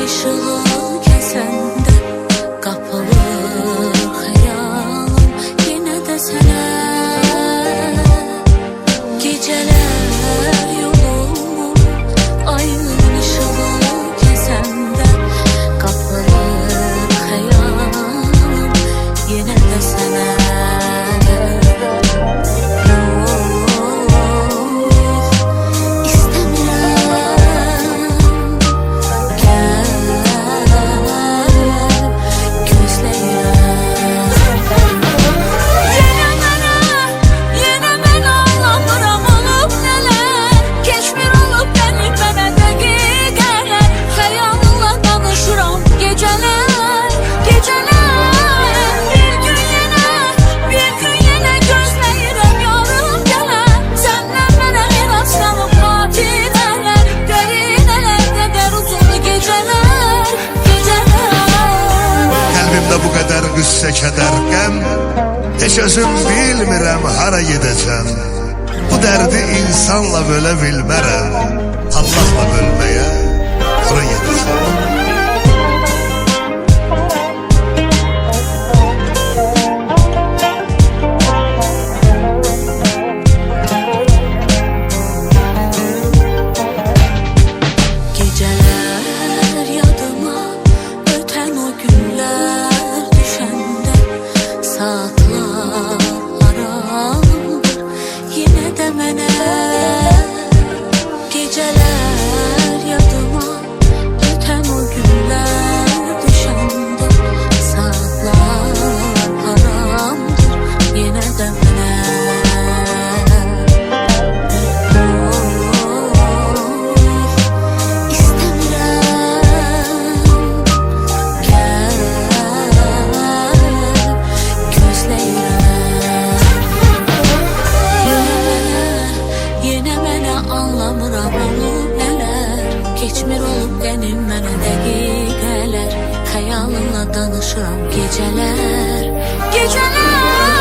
ışığı kesende kapalır hayalım yine de sana. Geceler yolumu ayın ışığı kesende kapalır hayalım yine de sana. Bu qədər qüssə, kədər, qəm, heç özüm bilmirəm hara gedəcəm. Bu dərdi insanla bölə bilmərəm, Allahla bölməyə ora gedəcəm. Geceler yadıma öten o günler, saatlar aramdır yine de mene. Geceler yadıma öten o günler düşende saatlar aramdır yine de mene. Anlamıram onu neler, geçmir olup benim mənə dəqiqələr, xəyalınla danışıram geceler. Geceler